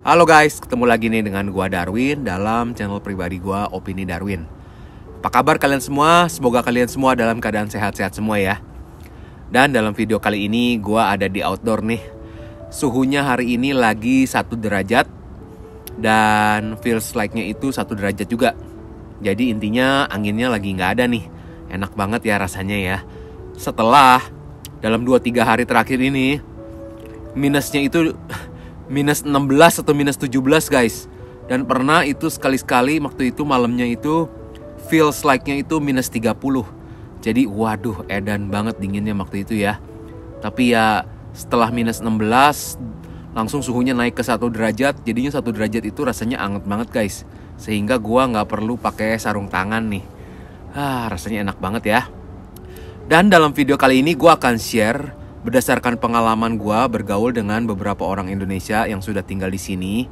Halo guys, ketemu lagi nih dengan gua Darwin dalam channel pribadi gua Opini Darwin. Apa kabar kalian semua? Semoga kalian semua dalam keadaan sehat-sehat semua ya. Dan dalam video kali ini gua ada di outdoor nih. Suhunya hari ini lagi 1 derajat dan feels like-nya itu 1 derajat juga. Jadi intinya anginnya lagi nggak ada nih. Enak banget ya rasanya ya. Setelah dalam 2-3 hari terakhir ini minusnya itu minus 16 atau minus 17 guys. Dan pernah itu sekali-sekali waktu itu malamnya itu feels like-nya itu minus 30. Jadi waduh edan banget dinginnya waktu itu ya. Tapi ya setelah minus 16 langsung suhunya naik ke 1 derajat. Jadinya 1 derajat itu rasanya anget banget guys. Sehingga gua nggak perlu pakai sarung tangan nih. Rasanya enak banget ya. Dan dalam video kali ini gua akan share berdasarkan pengalaman gua bergaul dengan beberapa orang Indonesia yang sudah tinggal di sini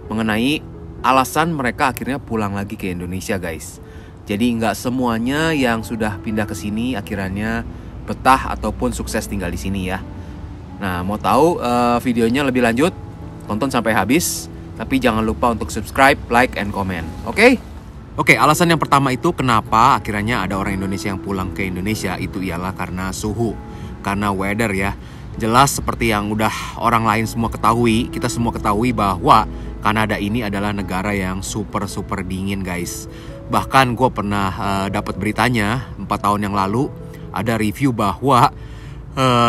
mengenai alasan mereka akhirnya pulang lagi ke Indonesia guys. Jadi nggak semuanya yang sudah pindah ke sini akhirnya betah ataupun sukses tinggal di sini ya. Nah, mau tahu videonya lebih lanjut? Tonton sampai habis. Tapi jangan lupa untuk subscribe, like, and comment. Oke, alasan yang pertama itu kenapa akhirnya ada orang Indonesia yang pulang ke Indonesia itu ialah karena suhu. Karena weather ya. Jelas seperti yang udah orang lain semua ketahui, kita semua ketahui bahwa Kanada ini adalah negara yang super dingin guys. Bahkan gue pernah dapat beritanya 4 tahun yang lalu ada review bahwa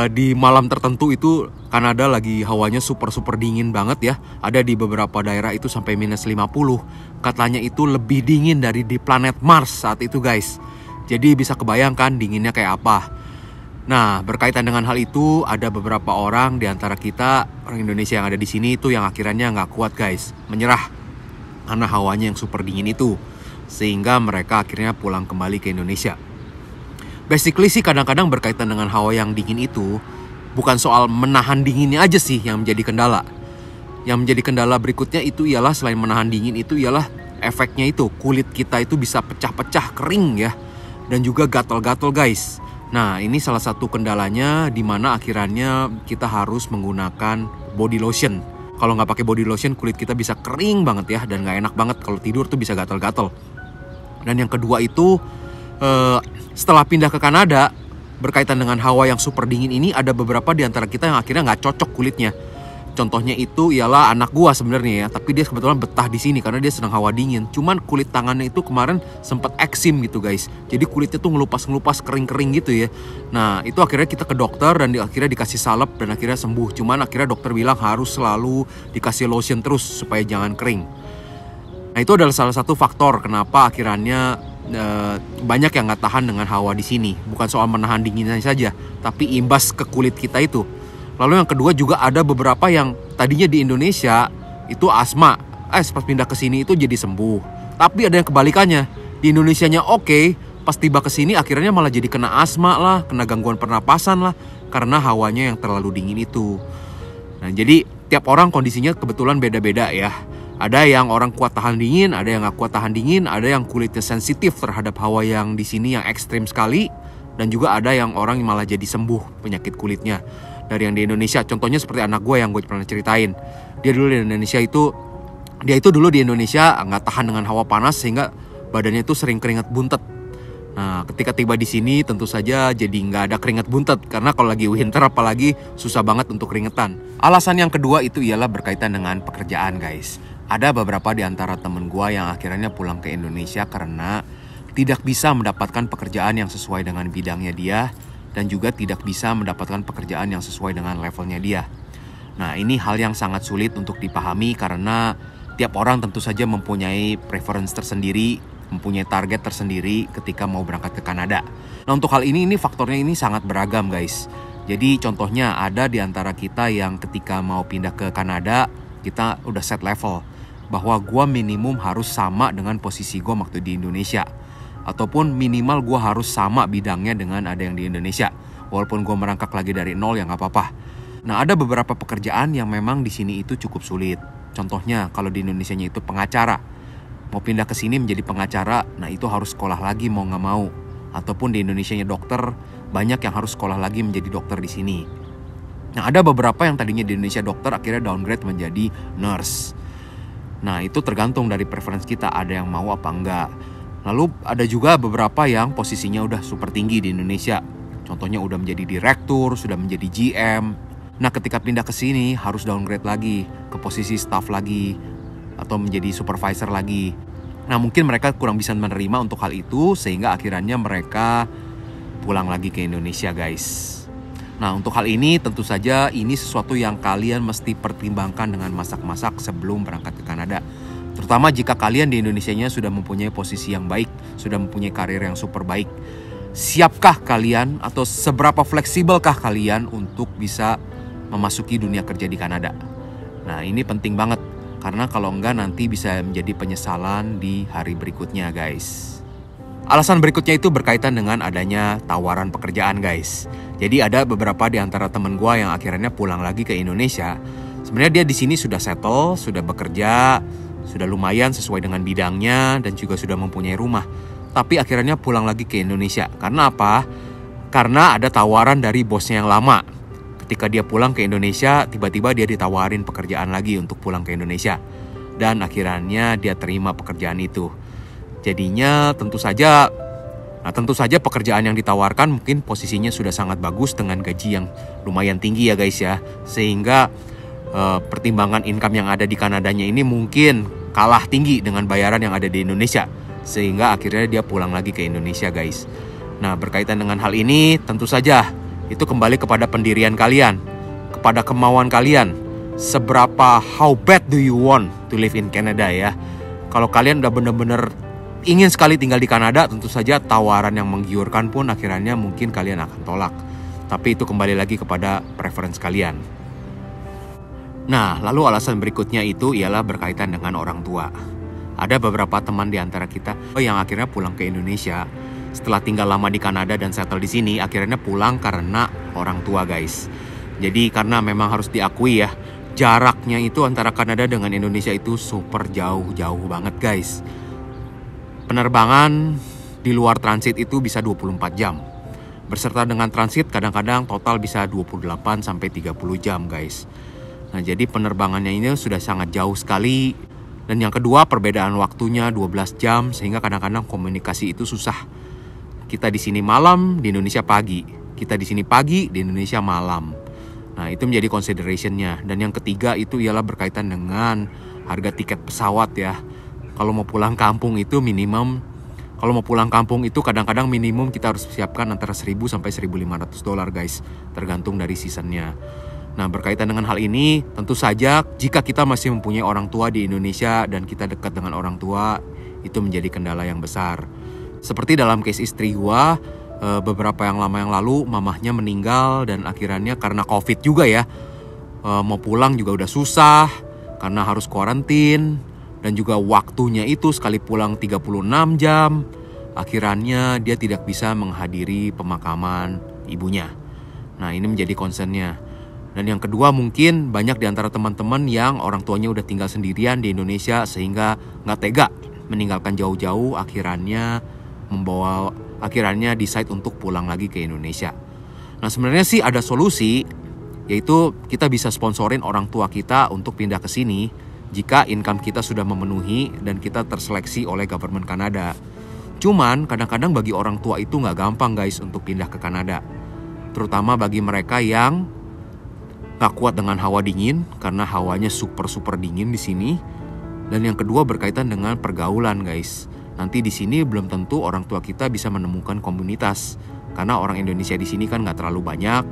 di malam tertentu itu Kanada lagi hawanya super dingin banget ya. Ada di beberapa daerah itu sampai minus 50. Katanya itu lebih dingin dari di planet Mars saat itu guys. Jadi bisa kebayangkan dinginnya kayak apa. Nah, berkaitan dengan hal itu, ada beberapa orang di antara kita, orang Indonesia yang ada di sini itu yang akhirnya nggak kuat guys, menyerah karena hawanya yang super dingin itu, sehingga mereka akhirnya pulang kembali ke Indonesia. Basically sih kadang-kadang berkaitan dengan hawa yang dingin itu, bukan soal menahan dinginnya aja sih yang menjadi kendala. Yang menjadi kendala berikutnya itu ialah selain menahan dingin itu ialah efeknya itu, kulit kita itu bisa pecah-pecah kering ya, dan juga gatal-gatal guys. Nah, ini salah satu kendalanya di mana akhirnya kita harus menggunakan body lotion. Kalau nggak pakai body lotion, kulit kita bisa kering banget ya, dan nggak enak banget kalau tidur tuh bisa gatal-gatal. Dan yang kedua itu, setelah pindah ke Kanada, berkaitan dengan hawa yang super dingin ini, ada beberapa di antara kita yang akhirnya nggak cocok kulitnya. Contohnya itu ialah anak gua sebenarnya ya, tapi dia kebetulan betah di sini karena dia senang hawa dingin. Cuman kulit tangannya itu kemarin sempat eksim gitu guys. Jadi kulitnya tuh ngelupas kering-kering gitu ya. Nah, itu akhirnya kita ke dokter dan akhirnya dikasih salep dan akhirnya sembuh. Cuman akhirnya dokter bilang harus selalu dikasih lotion terus supaya jangan kering. Nah, itu adalah salah satu faktor kenapa akhirnya banyak yang nggak tahan dengan hawa di sini. Bukan soal menahan dinginnya saja, tapi imbas ke kulit kita itu. Lalu yang kedua juga ada beberapa yang tadinya di Indonesia itu asma, pas pindah ke sini itu jadi sembuh. Tapi ada yang kebalikannya, di Indonesianya oke, pas tiba ke sini akhirnya malah jadi kena asma lah, kena gangguan pernapasan lah, karena hawanya yang terlalu dingin itu. Nah, jadi tiap orang kondisinya kebetulan beda-beda ya. Ada yang orang kuat tahan dingin, ada yang nggak kuat tahan dingin, ada yang kulitnya sensitif terhadap hawa yang di sini yang ekstrim sekali, dan juga ada yang orang malah jadi sembuh penyakit kulitnya. Dari yang di Indonesia, contohnya seperti anak gue yang gue pernah ceritain. Dia dulu di Indonesia itu, dulu di Indonesia nggak tahan dengan hawa panas sehingga badannya itu sering keringat buntet. Nah, ketika tiba di sini tentu saja jadi nggak ada keringat buntet karena kalau lagi winter apalagi susah banget untuk keringetan. Alasan yang kedua itu ialah berkaitan dengan pekerjaan guys. Ada beberapa di antara temen gue yang akhirnya pulang ke Indonesia karena tidak bisa mendapatkan pekerjaan yang sesuai dengan bidangnya dia. Dan juga tidak bisa mendapatkan pekerjaan yang sesuai dengan levelnya dia. Nah, ini hal yang sangat sulit untuk dipahami karena tiap orang tentu saja mempunyai preference tersendiri, mempunyai target tersendiri ketika mau berangkat ke Kanada. Nah, untuk hal ini faktornya ini sangat beragam guys. Jadi contohnya ada di antara kita yang ketika mau pindah ke Kanada, kita udah set level bahwa gua minimum harus sama dengan posisi gua waktu di Indonesia. Ataupun minimal gue harus sama bidangnya dengan ada yang di Indonesia. Walaupun gue merangkak lagi dari nol ya nggak apa-apa. Nah, ada beberapa pekerjaan yang memang di sini itu cukup sulit. Contohnya kalau di Indonesianya itu pengacara. Mau pindah ke sini menjadi pengacara, nah itu harus sekolah lagi mau nggak mau. ataupun di Indonesianya dokter, banyak yang harus sekolah lagi menjadi dokter di sini. Nah, ada beberapa yang tadinya di Indonesia dokter akhirnya downgrade menjadi nurse. Nah, itu tergantung dari preferensi kita, ada yang mau apa enggak. Lalu ada juga beberapa yang posisinya udah super tinggi di Indonesia. Contohnya udah menjadi direktur, sudah menjadi GM. Nah, ketika pindah ke sini harus downgrade lagi ke posisi staff lagi atau menjadi supervisor lagi. Nah, mungkin mereka kurang bisa menerima untuk hal itu sehingga akhirnya mereka pulang lagi ke Indonesia, guys. Nah, untuk hal ini tentu saja ini sesuatu yang kalian mesti pertimbangkan dengan masak-masak sebelum berangkat ke Kanada. Terutama jika kalian di Indonesianya sudah mempunyai posisi yang baik, sudah mempunyai karir yang super baik. Siapkah kalian atau seberapa fleksibelkah kalian untuk bisa memasuki dunia kerja di Kanada? Nah, ini penting banget karena kalau enggak nanti bisa menjadi penyesalan di hari berikutnya, guys. Alasan berikutnya itu berkaitan dengan adanya tawaran pekerjaan, guys. Jadi ada beberapa di antara teman gua yang akhirnya pulang lagi ke Indonesia. Sebenarnya dia di sini sudah settle, sudah bekerja, sudah lumayan sesuai dengan bidangnya dan juga sudah mempunyai rumah. Tapi akhirnya pulang lagi ke Indonesia. Karena apa? Karena ada tawaran dari bosnya yang lama. Ketika dia pulang ke Indonesia, tiba-tiba dia ditawarin pekerjaan lagi untuk pulang ke Indonesia. Dan akhirnya dia terima pekerjaan itu. Jadinya tentu saja pekerjaan yang ditawarkan mungkin posisinya sudah sangat bagus dengan gaji yang lumayan tinggi ya guys ya. Sehingga pertimbangan income yang ada di Kanadanya ini mungkin kalah tinggi dengan bayaran yang ada di Indonesia. Sehingga akhirnya dia pulang lagi ke Indonesia, guys. Nah, berkaitan dengan hal ini tentu saja itu kembali kepada pendirian kalian, kepada kemauan kalian. Seberapa how bad do you want to live in Canada ya. Kalau kalian udah bener-bener ingin sekali tinggal di Kanada, tentu saja tawaran yang menggiurkan pun akhirnya mungkin kalian akan tolak. Tapi itu kembali lagi kepada preference kalian. Nah, lalu alasan berikutnya itu ialah berkaitan dengan orang tua. Ada beberapa teman di antara kita yang akhirnya pulang ke Indonesia setelah tinggal lama di Kanada dan settle di sini, akhirnya pulang karena orang tua, guys. Jadi karena memang harus diakui ya, jaraknya itu antara Kanada dengan Indonesia itu super jauh banget, guys. Penerbangan di luar transit itu bisa 24 jam. Berserta dengan transit kadang-kadang total bisa 28 sampai 30 jam, guys. Nah, jadi penerbangannya ini sudah sangat jauh sekali. Dan yang kedua, perbedaan waktunya 12 jam sehingga kadang-kadang komunikasi itu susah. Kita di sini malam, di Indonesia pagi. Kita di sini pagi, di Indonesia malam. Nah, itu menjadi consideration-nya. Dan yang ketiga itu ialah berkaitan dengan harga tiket pesawat ya. Kalau mau pulang kampung itu kadang-kadang minimum kita harus siapkan antara 1.000 sampai 1.500 dolar, guys. Tergantung dari seasonnya. Nah, berkaitan dengan hal ini, tentu saja jika kita masih mempunyai orang tua di Indonesia dan kita dekat dengan orang tua, itu menjadi kendala yang besar. Seperti dalam case istri gua, beberapa yang lama yang lalu mamahnya meninggal dan akhirnya karena COVID juga ya, mau pulang juga udah susah karena harus kuarantin dan juga waktunya itu sekali pulang 36 jam. Akhirnya dia tidak bisa menghadiri pemakaman ibunya. Nah, ini menjadi concernnya. Dan yang kedua mungkin banyak di antara teman-teman yang orang tuanya udah tinggal sendirian di Indonesia sehingga nggak tega meninggalkan jauh-jauh, akhirnya decide untuk pulang lagi ke Indonesia. Nah, sebenarnya sih ada solusi, yaitu kita bisa sponsorin orang tua kita untuk pindah ke sini jika income kita sudah memenuhi dan kita terseleksi oleh government Kanada. Cuman kadang-kadang bagi orang tua itu nggak gampang, guys, untuk pindah ke Kanada. Terutama bagi mereka yang nggak kuat dengan hawa dingin karena hawanya super dingin di sini. Dan yang kedua berkaitan dengan pergaulan, guys. Nanti di sini belum tentu orang tua kita bisa menemukan komunitas karena orang Indonesia di sini kan nggak terlalu banyak.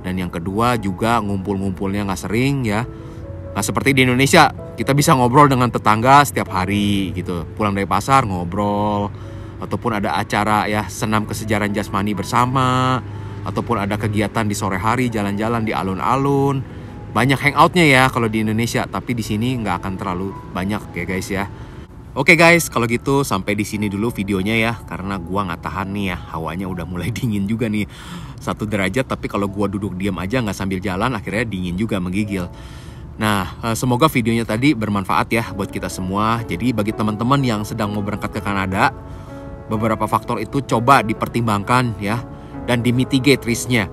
Dan yang kedua juga ngumpul-ngumpulnya nggak sering ya. Nggak seperti di Indonesia, kita bisa ngobrol dengan tetangga setiap hari gitu. Pulang dari pasar ngobrol, ataupun ada acara ya senam kesejaran jasmani bersama, ataupun ada kegiatan di sore hari jalan-jalan di alun-alun. Banyak hangoutnya ya kalau di Indonesia, tapi di sini nggak akan terlalu banyak ya guys ya. Oke guys, kalau gitu sampai di sini dulu videonya ya, karena gua nggak tahan nih ya, hawanya udah mulai dingin juga nih 1 derajat, tapi kalau gua duduk diam aja nggak sambil jalan akhirnya dingin juga, menggigil. Nah, semoga videonya tadi bermanfaat ya buat kita semua. Jadi bagi teman-teman yang sedang mau berangkat ke Kanada, beberapa faktor itu coba dipertimbangkan ya, dan dimitigate risknya.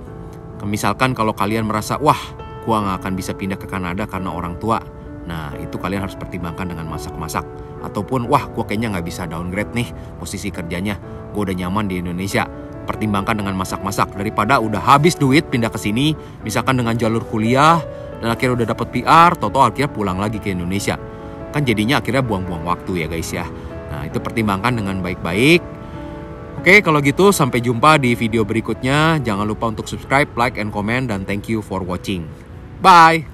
Misalkan kalau kalian merasa, wah gua nggak akan bisa pindah ke Kanada karena orang tua, nah itu kalian harus pertimbangkan dengan masak-masak. Ataupun wah gua kayaknya nggak bisa downgrade nih posisi kerjanya, gua udah nyaman di Indonesia. Pertimbangkan dengan masak-masak daripada udah habis duit pindah ke sini, misalkan dengan jalur kuliah dan akhirnya udah dapat PR, toto akhirnya pulang lagi ke Indonesia. Kan jadinya akhirnya buang-buang waktu ya guys ya. Nah itu pertimbangkan dengan baik-baik. Oke, kalau gitu sampai jumpa di video berikutnya. Jangan lupa untuk subscribe, like, and comment, dan thank you for watching. Bye!